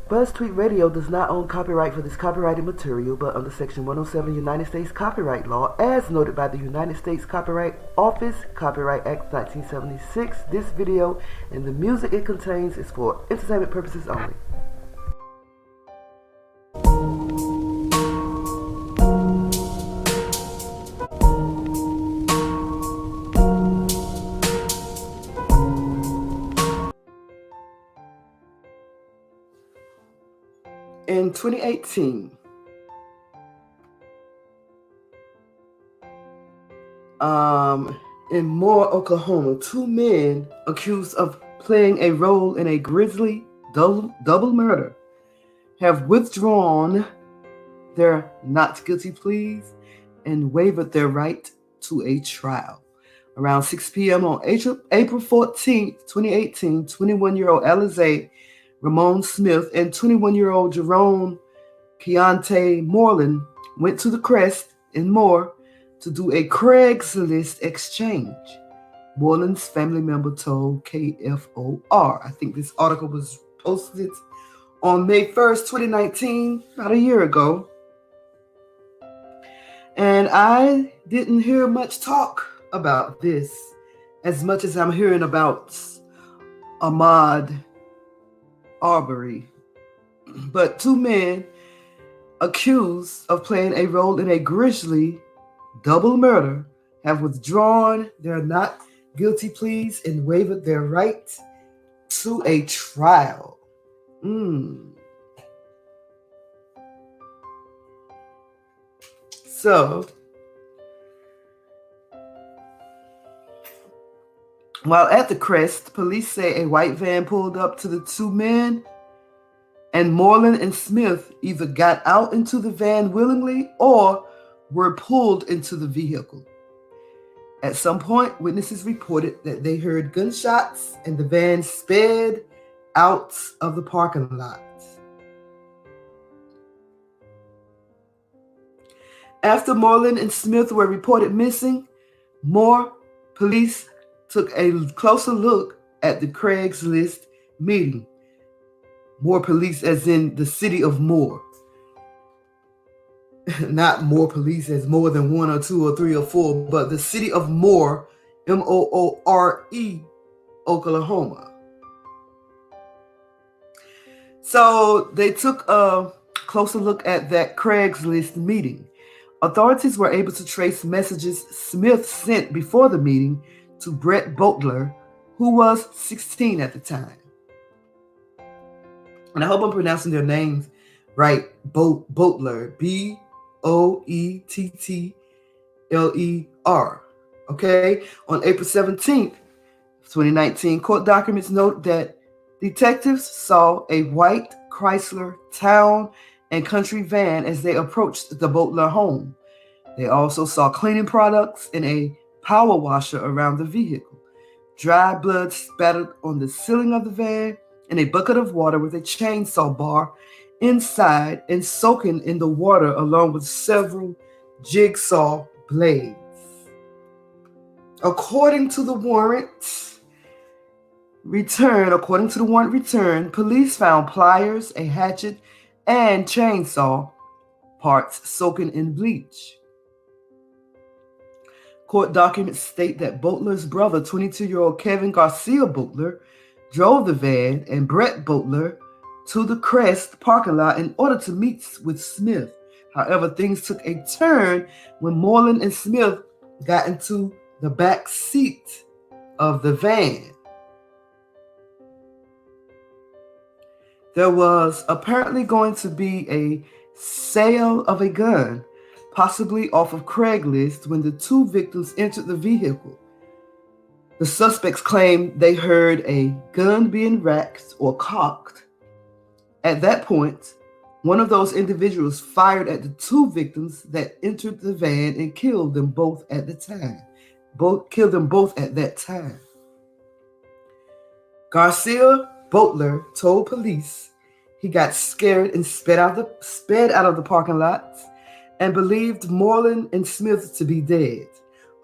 BuzzzTweet Radio does not own copyright for this copyrighted material, but under Section 107 United States Copyright Law, as noted by the United States Copyright Office, Copyright Act 1976, this video and the music it contains is for entertainment purposes only. In 2018, in Moore, Oklahoma, two men accused of playing a role in a grisly double murder have withdrawn their not guilty pleas and waived their right to a trial. Around 6 p.m. on April 14, 2018, 21-year-old Alizé Ramon Smith and 21-year-old Jerome Keontae Moreland went to the Crest in Moore to do a Craigslist exchange. Moreland's family member told KFOR. I think this article was posted on May 1st, 2019, about a year ago. And I didn't hear much talk about this as much as I'm hearing about Ahmaud Arbery. But two men accused of playing a role in a grisly double murder have withdrawn their not guilty pleas and waived their right to a trial. So, while at the Crest, police say a white van pulled up to the two men, and Moreland and Smith either got out into the van willingly or were pulled into the vehicle. At some point, witnesses reported that they heard gunshots and the van sped out of the parking lot. After Moreland and Smith were reported missing, Moore police took a closer look at the Craigslist meeting. Moore police as in the city of Moore. Not Moore police as more than one or two or three or four, but the city of Moore, Moore, Oklahoma. So they took a closer look at that Craigslist meeting. Authorities were able to trace messages Smith sent before the meeting to Brett Boetler, who was 16 at the time. And I hope I'm pronouncing their names right. Boetler, Boettler. Okay? On April 17th, 2019, court documents note that detectives saw a white Chrysler Town and Country van as they approached the Boetler home. They also saw cleaning products and a power washer around the vehicle. Dry blood spattered on the ceiling of the van, and a bucket of water with a chainsaw bar inside and soaking in the water along with several jigsaw blades. According to the warrant return, police found pliers, a hatchet, and chainsaw parts soaking in bleach. Court documents state that Boetler's brother, 22-year-old Kevin Garcia Boetler, drove the van and Brett Boetler to the Crest parking lot in order to meet with Smith. However, things took a turn when Moreland and Smith got into the back seat of the van. There was apparently going to be a sale of a gun, possibly off of Craigslist, when the two victims entered the vehicle. The suspects claimed they heard a gun being racked or cocked. At that point, one of those individuals fired at the two victims that entered the van and killed them both at that time. Garcia Boetler told police he got scared and sped out of the parking lot and believed Moreland and Smith to be dead.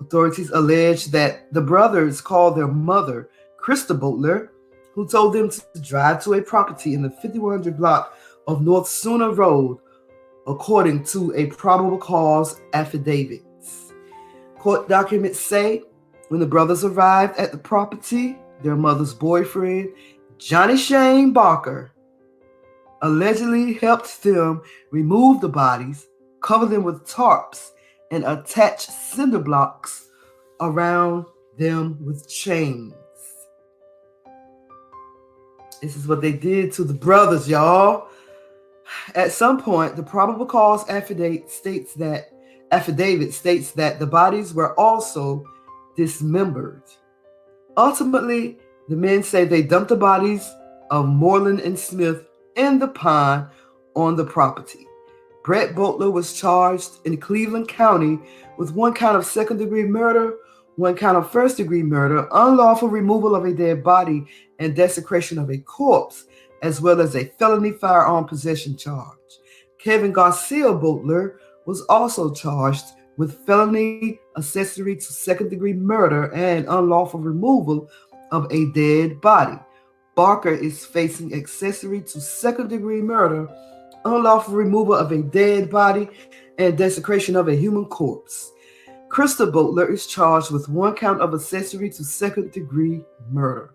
Authorities allege that the brothers called their mother, Krista Boetler, who told them to drive to a property in the 5100 block of North Sooner Road, according to a probable cause affidavit. Court documents say when the brothers arrived at the property, their mother's boyfriend, Johnny Shane Barker, allegedly helped them remove the bodies, cover them with tarps, and attach cinder blocks around them with chains. This is what they did to the brothers, y'all. At some point, the probable cause affidavit states that the bodies were also dismembered. Ultimately, the men say they dumped the bodies of Moreland and Smith in the pond on the property. Brett Butler was charged in Cleveland County with 1 count of second-degree murder, 1 count of first-degree murder, unlawful removal of a dead body, and desecration of a corpse, as well as a felony firearm possession charge. Kevin Garcia Butler was also charged with felony accessory to second-degree murder and unlawful removal of a dead body. Barker is facing accessory to second-degree murder, unlawful removal of a dead body, and desecration of a human corpse. Krista Butler is charged with 1 count of accessory to second-degree murder.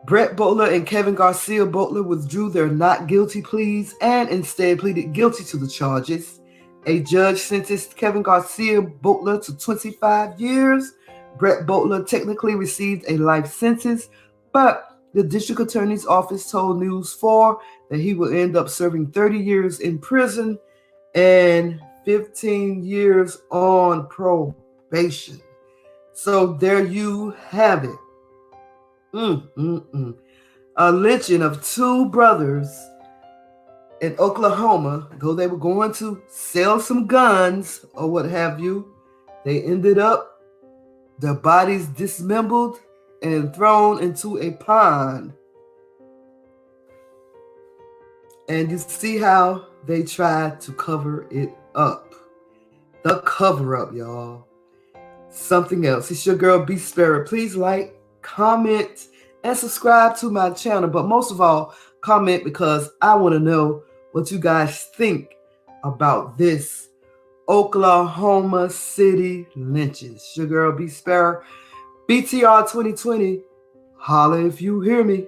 Brett Butler and Kevin Garcia Butler withdrew their not guilty pleas and instead pleaded guilty to the charges. A judge sentenced Kevin Garcia Butler to 25 years. Brett Butler technically received a life sentence, but the district attorney's office told News 4 that he will end up serving 30 years in prison and 15 years on probation. So there you have it. A lynching of 2 brothers in Oklahoma. Though they were going to sell some guns or what have you, they ended up their bodies dismembered and thrown into a pond. And you see how they tried to cover it up. The cover up, y'all. Something else. It's your girl BeeSparrow. Please like, comment, and subscribe to my channel. But most of all, comment because I want to know what you guys think about this Oklahoma City lynching. It's your girl BeeSparrow. BTR 2020. Holla if you hear me.